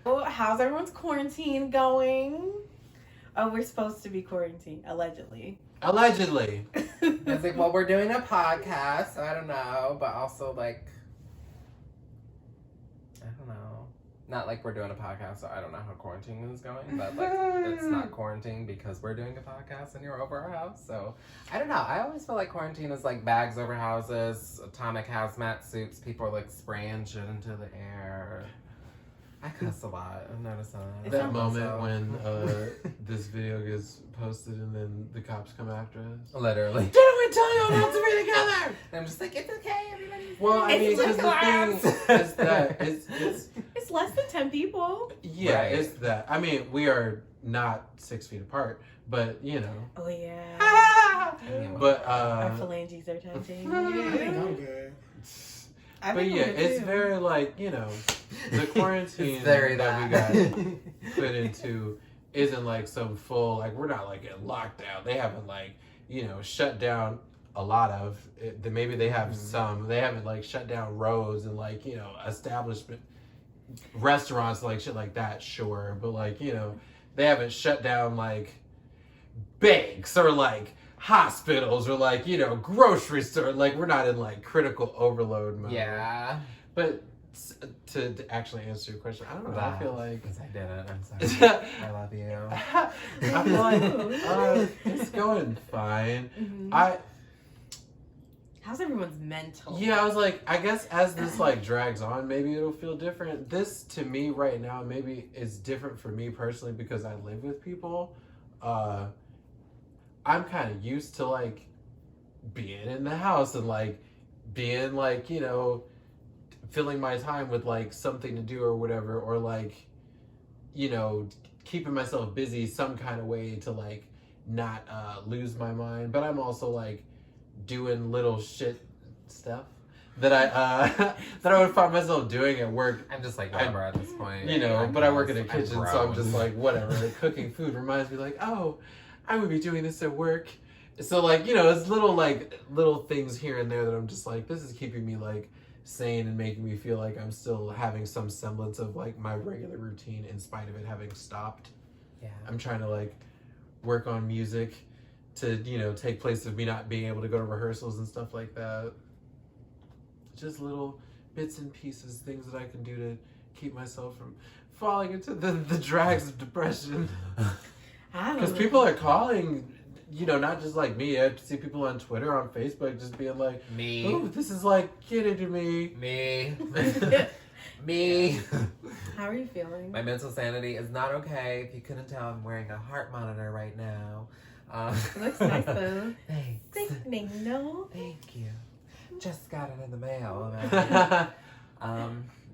A: Well, how's everyone's quarantine going? Oh, we're supposed to be quarantined, allegedly.
C: Allegedly.
B: It's like, well, we're doing a podcast, so I don't know, but also like, I don't know. Not like we're doing a podcast, so I don't know how quarantine is going, but like, it's not quarantine because we're doing a podcast and you're over our house, so I don't know. I always feel like quarantine is like bags over houses, atomic hazmat suits, people are like spraying shit into the air. I cuss a lot. I've noticed that.
C: That moment when this video gets posted and then the cops come after us.
B: Literally.
C: Didn't we tell you not to be together?
B: And I'm just like, it's okay, everybody's
C: Well, I mean,
A: It's
C: because the thing is that
A: It's less than 10 people.
C: yeah,
B: Right.
C: it's that. I mean, we are not 6 feet apart, but you know.
A: Oh, yeah.
C: But
A: Our phalanges are touching.
E: I think I'm good.
A: I
C: but
A: think
C: yeah,
A: I'm good,
C: it's
A: too.
C: very like, you know, the quarantine
B: It's very
C: that we
B: that.
C: got put into isn't like some full, like, we're not like in lockdown. They haven't like, you know, shut down a lot of it. Maybe they have some. They haven't like shut down roads and like, you know, establishment restaurants, like shit like that, sure. But like, you know, they haven't shut down like banks or like hospitals or like, you know, grocery store. Like, we're not in like critical overload mode.
B: Yeah.
C: But to actually answer your question, I don't know. I feel like
B: Because I didn't. I'm sorry. I love you.
C: I feel like it's going fine.
A: Mhm. How's everyone's mental?
C: Yeah, I was like, I guess as this like drags on, maybe it'll feel different. This to me right now, maybe is different for me personally because I live with people. I'm kind of used to like being in the house and like being like, you know, filling my time with like something to do or whatever, or like, you know, keeping myself busy some kind of way to like not lose my mind. But I'm also like doing little shit stuff that I that I would find myself doing at work.
B: I'm just like whatever at this point.
C: You know, but I work in a kitchen, so I'm
B: grown.
C: just like whatever. Like, cooking food reminds me like, oh, I would be doing this at work. So like, you know, it's little things here and there that I'm just like, this is keeping me like sane and making me feel like I'm still having some semblance of like my regular routine in spite of it having stopped.
B: Yeah.
C: I'm trying to like work on music to, you know, take place of me not being able to go to rehearsals and stuff like that. Just little bits and pieces, things that I can do to keep myself from falling into the drags of depression. Because people are calling, you know, not just like me. I see people on Twitter, on Facebook, just being like,
B: Me.
C: "Oh, this is like getting to me."
B: Me. Me.
A: How are you feeling?
B: My mental sanity is not okay. If you couldn't tell, I'm wearing a heart monitor right now.
A: Looks nice though.
B: Thanks.
A: Sickening, no?
B: Thank you. Just got it in the mail.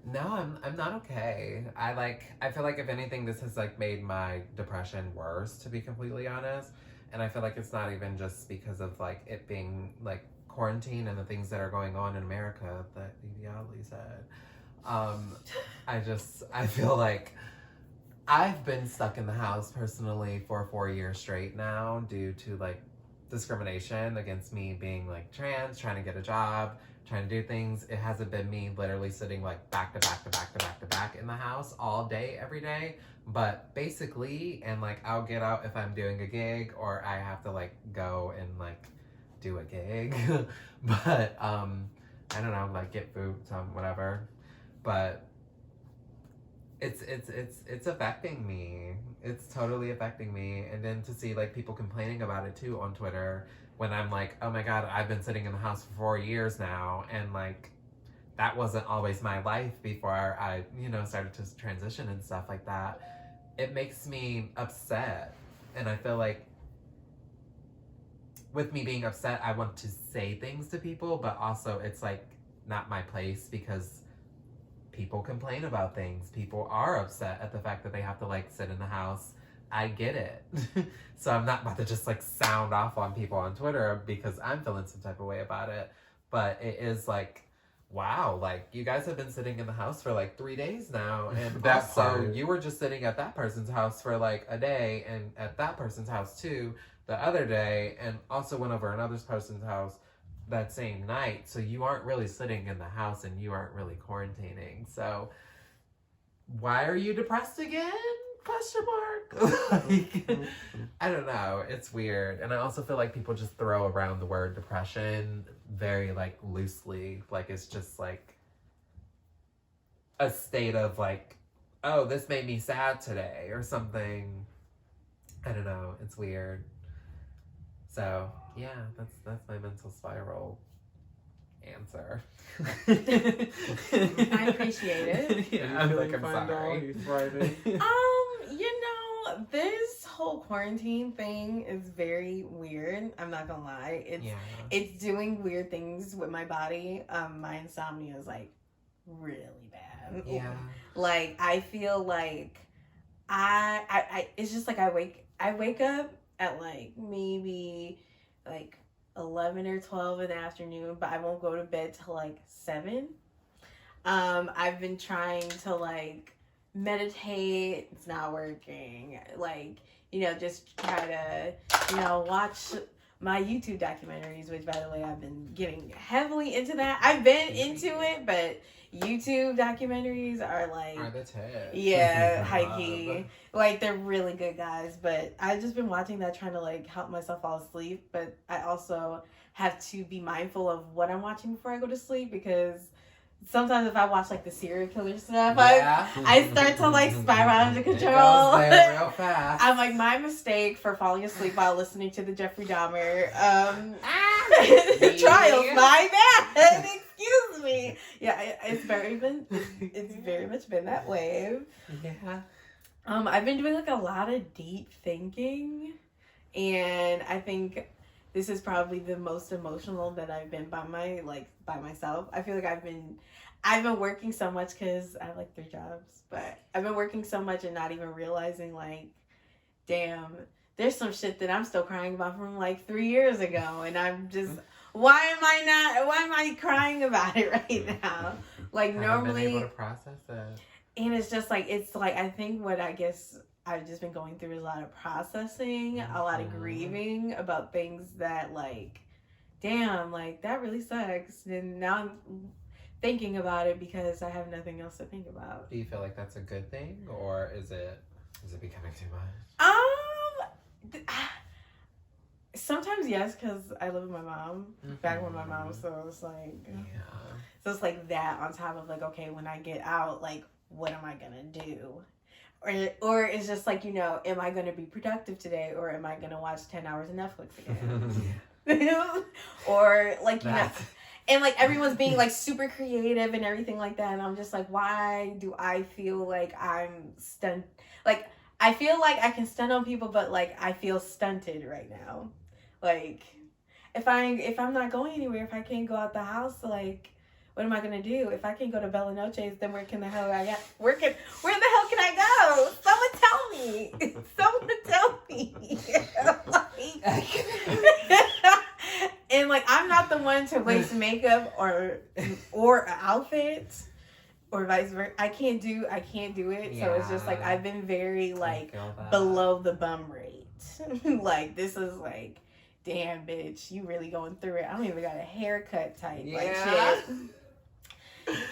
B: No, I'm not okay. I feel like if anything, this has like made my depression worse, to be completely honest. And I feel like it's not even just because of like it being like quarantine and the things that are going on in America that YVIE said. I feel like I've been stuck in the house personally for 4 years straight now due to like discrimination against me being like trans, trying to get a job, trying to do things. It hasn't been me literally sitting like back to back to back to back to back in the house all day, every day. But basically, and like I'll get out if I'm doing a gig or I have to like go and like do a gig. But I don't know, like get food, whatever. But it's affecting me. It's totally affecting me. And then to see like people complaining about it too on Twitter when I'm like, oh my God, I've been sitting in the house for 4 years now. And like, that wasn't always my life before I, you know, started to transition and stuff like that. It makes me upset. And I feel like with me being upset, I want to say things to people, but also it's like not my place because people complain about things. People are upset at the fact that they have to like sit in the house. I get it. So I'm not about to just like sound off on people on Twitter because I'm feeling some type of way about it. But it is like, wow, like you guys have been sitting in the house for like 3 days now. And also you were just sitting at that person's house for like a day and at that person's house too the other day, and also went over another person's house that same night. So you aren't really sitting in the house and you aren't really quarantining. So why are you depressed again? Question mark. Like, I don't know. It's weird. And I also feel like people just throw around the word depression very like loosely. Like it's just like a state of like, oh, this made me sad today or something. I don't know. It's weird. So yeah, that's my mental spiral answer.
A: I appreciate it.
B: Yeah, I'm like, I'm sorry.
A: You know, this whole quarantine thing is very weird. I'm not gonna lie. It's doing weird things with my body. My insomnia is like really bad.
B: Yeah.
A: Like I feel like I it's just like I wake up at like maybe like 11 or 12 in the afternoon, but I won't go to bed till like 7. I've been trying to like meditate. It's not working. Like, you know, just try to, you know, watch my YouTube documentaries, which by the way, I've been getting heavily into that. I've been into it, but YouTube documentaries are like,
B: Are the tip.
A: yeah, high-key. Like, they're really good, guys. But I've just been watching that, trying to like help myself fall asleep. But I also have to be mindful of what I'm watching before I go to sleep, because sometimes if I watch like the serial killer stuff, I start to like spiral out of control.
B: It goes there real fast.
A: I'm like, my mistake for falling asleep while listening to the Jeffrey Dahmer Trials, my bad. Excuse me. Yeah, it's very much been that way.
B: Yeah.
A: I've been doing like a lot of deep thinking, and I think this is probably the most emotional that I've been by myself. I feel like I've been working so much because I have like 3 jobs, but I've been working so much and not even realizing like, damn, there's some shit that I'm still crying about from like 3 years ago, and I'm just, why am I crying about it right now? Like normally,
B: been able to process it.
A: And it's just like, I think what I guess I've just been going through is a lot of processing, a lot of grieving about things that like, damn, like that really sucks. And now I'm thinking about it because I have nothing else to think about.
B: Do you feel like that's a good thing, or is it becoming too much?
A: Sometimes yes, because I live with my mom, back with my mom, so it's like, so it's like that on top of like, okay, when I get out, like, what am I gonna do? Or it's just like, you know, am I gonna be productive today, or am I gonna watch 10 hours of Netflix again? Or like, you know, and like everyone's being like super creative and everything like that, and I'm just like, why do I feel like I'm stunned? Like, I feel like I can stunt on people, but like I feel stunted right now. Like, if I'm not going anywhere, if I can't go out the house, like, what am I gonna do? If I can't go to Bella Noche's, then where the hell can I go? Someone tell me. Someone tell me. And like, I'm not the one to waste makeup or outfits or vice versa. I can't do it. So it's just like, I've been very like below the bum rate. Like, this is like, damn, bitch, you really going through it. I don't even got a haircut type. Like, shit.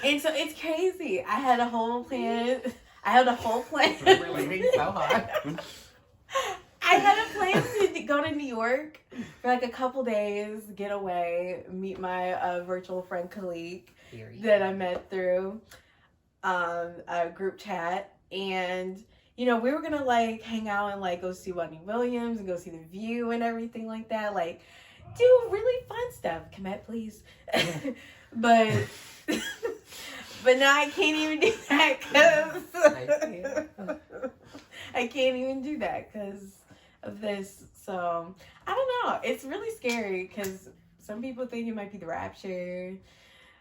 A: And so it's crazy. I had a whole plan.
B: Relating so hard.
A: I had a plan to go to New York for like a couple days, get away, meet my virtual friend Khalik that I met through a group chat. And, you know, we were going to like hang out and like go see Wendy Williams and go see The View and everything like that. Like, do really fun stuff. Komet, please. But now I can't even do that because I can't even do that because of this. So I don't know. It's really scary because some people think it might be the rapture.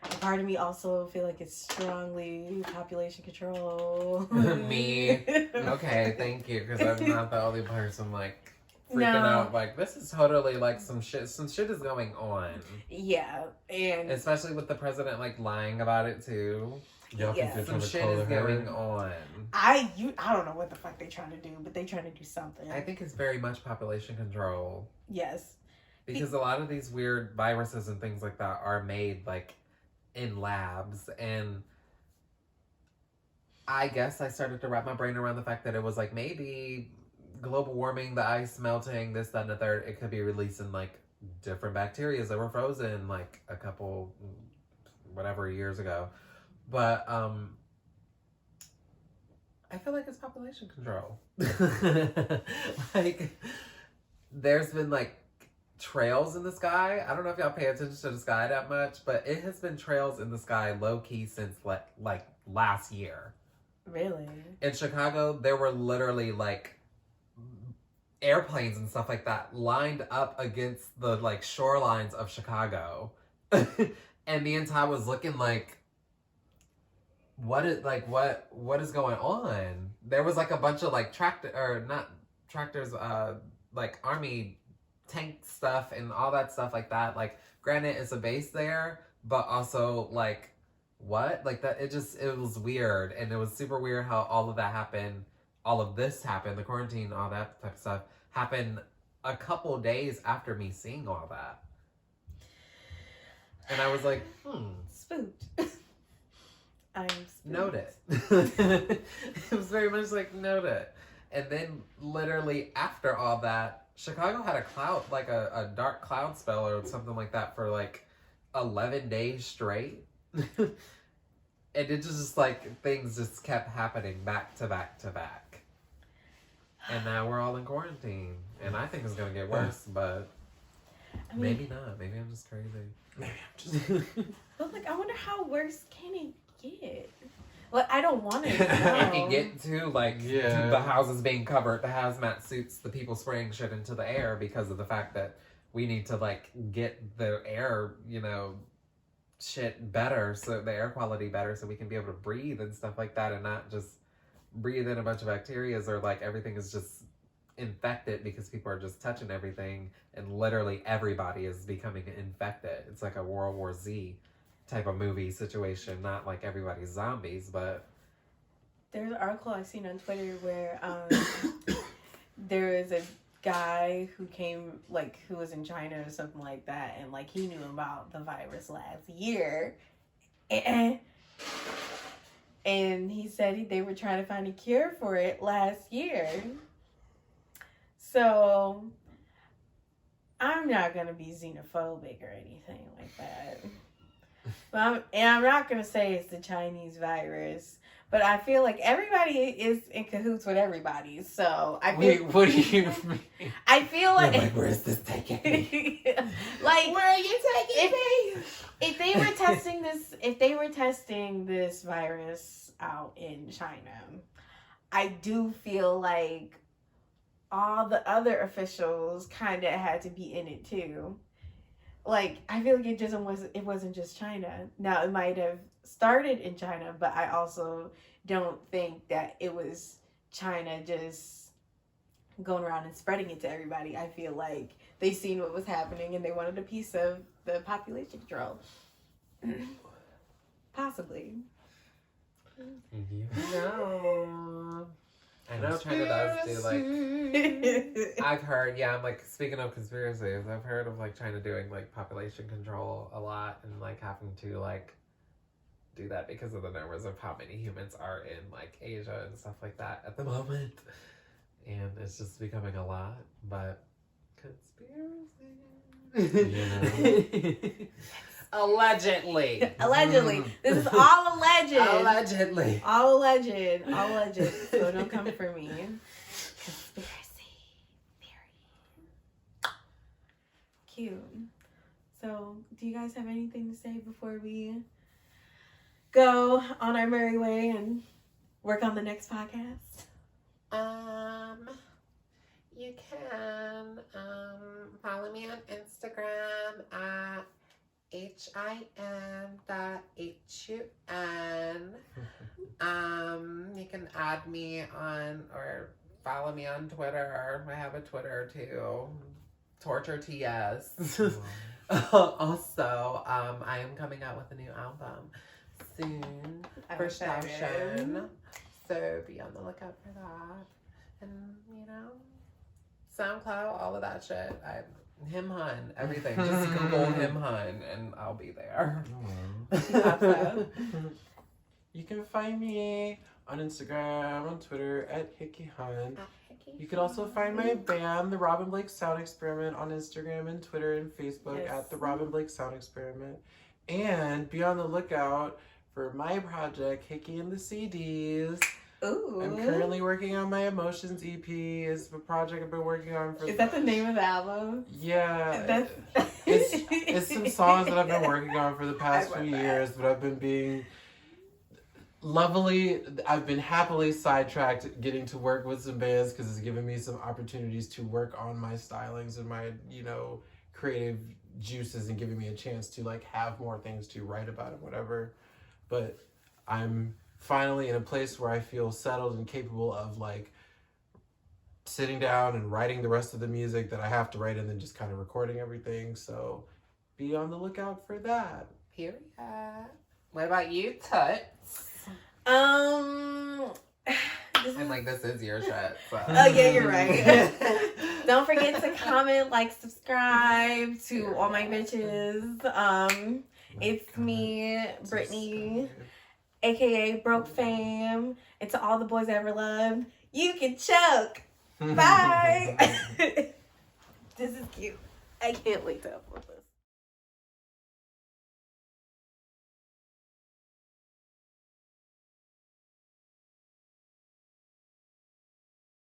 A: A part of me also feel like it's strongly population control.
B: Me. Okay, thank you, because I'm not the only person like freaking out. Like, this is totally like some shit is going on.
A: Yeah, and
B: especially with the president like lying about it too.
A: Yeah,
B: some shit is going on.
A: I don't know what the fuck they trying to do, but they trying to do something.
B: I think it's very much population control.
A: Yes,
B: because a lot of these weird viruses and things like that are made like in labs, and I guess I started to wrap my brain around the fact that it was like maybe global warming, the ice melting, this, that, and the third, it could be releasing like different bacteria that were frozen like a couple whatever years ago. But I feel like it's population control. Like, there's been like trails in the sky. I don't know if y'all pay attention to the sky that much, but it has been trails in the sky low-key since like last year.
A: Really? In
B: Chicago, there were literally like airplanes and stuff like that lined up against the like shorelines of Chicago. And me and Todd was looking like, what is going on? There was like a bunch of like like army tank stuff and all that stuff like that. Like, granted, it's a base there, but also like, what? Like, that, it was weird. And it was super weird how all of that happened. All of this happened, the quarantine, all that type of stuff happened a couple days after me seeing all that. And I was like,
A: spooked. I'm spooked.
B: Note it. It was very much like, note it. And then literally after all that, Chicago had a dark cloud spell or something like that for like 11 days straight. And it just like, things just kept happening back to back to back. And now we're all in quarantine. And I think it's going to get worse, but
A: I mean,
B: Maybe not. Maybe I'm just crazy.
C: Maybe I'm just.
A: but like, I wonder how worse can it get? Well, I don't want to.
B: It can get to like
C: Yeah.
B: the houses being covered, the hazmat suits, the people spraying shit into the air because of the fact that we need to like get the air, you know, shit better, so the air quality better, so we can be able to breathe and stuff like that, and not just breathe in a bunch of bacterias or like everything is just infected because people are just touching everything, and literally everybody is becoming infected. It's like a World War Z type of movie situation, not like everybody's zombies, but
A: There's an article I've seen on Twitter where there is a guy who came, like, who was in China or something like that, and like he knew about the virus last year, and he said they were trying to find a cure for it last year. So I'm not gonna be xenophobic or anything like that. But I'm not going to say it's the Chinese virus, but I feel like everybody is in cahoots with everybody. So I feel,
C: Wait, what do you mean?
A: I feel like,
B: where is this taking me?
A: like,
C: Where are you taking me?
A: if they were testing this virus out in China, I do feel like all the other officials kind of had to be in it too. Like, I feel like it wasn't just China. Now, it might have started in China, but I also don't think that it was China just going around and spreading it to everybody. I feel like they seen what was happening and they wanted a piece of the population control. Possibly.
B: No. I know China does do like, I've heard, I'm like, speaking of conspiracies, I've heard of like China doing like population control a lot and like having to like do that because of the numbers of how many humans are in like Asia and stuff like that at the moment. And it's just becoming a lot, but conspiracy.
C: Yeah.
B: Allegedly.
A: Allegedly. This is all alleged.
B: Allegedly.
A: All alleged. All alleged. So don't come for me. Conspiracy theory. Cute. So, do you guys have anything to say before we go on our merry way and work on the next podcast?
B: You can follow me on Instagram at HIM.HUN. You can add me on or follow me on Twitter. I have a Twitter too. Torture TS. Also, I am coming out with a new album soon for Station. So be on the lookout for that. And you know, SoundCloud, all of that shit. Him Hun, everything. Just Google Him Hun and I'll be there.
C: You can find me on Instagram, on Twitter at Hickey Hun. You can also find my band, the Robin Blake Sound Experiment, on Instagram and Twitter and Facebook at the Robin Blake Sound Experiment. And be on the lookout for my project, Hickey and the CDs.
A: Ooh.
C: I'm currently working on my Emotions EP. It's a project I've been working on for...
A: Is that the name of the album?
C: Yeah. It's some songs that I've been working on for the past few years, but I've been happily sidetracked getting to work with some bands because it's given me some opportunities to work on my stylings and my, creative juices and giving me a chance to like have more things to write about and whatever. But I'm finally in a place where I feel settled and capable of like sitting down and writing the rest of the music that I have to write and then just kind of recording everything. So be on the lookout for that.
B: Period. What about you, Tuts?
A: And
B: like this is your shit. So.
A: Oh yeah, you're right. Don't forget to comment, like, subscribe to all my bitches. It's me, Brittany, aka Brokefame, and to all the boys I ever loved, you can choke. Bye. This is cute. I can't wait to upload this.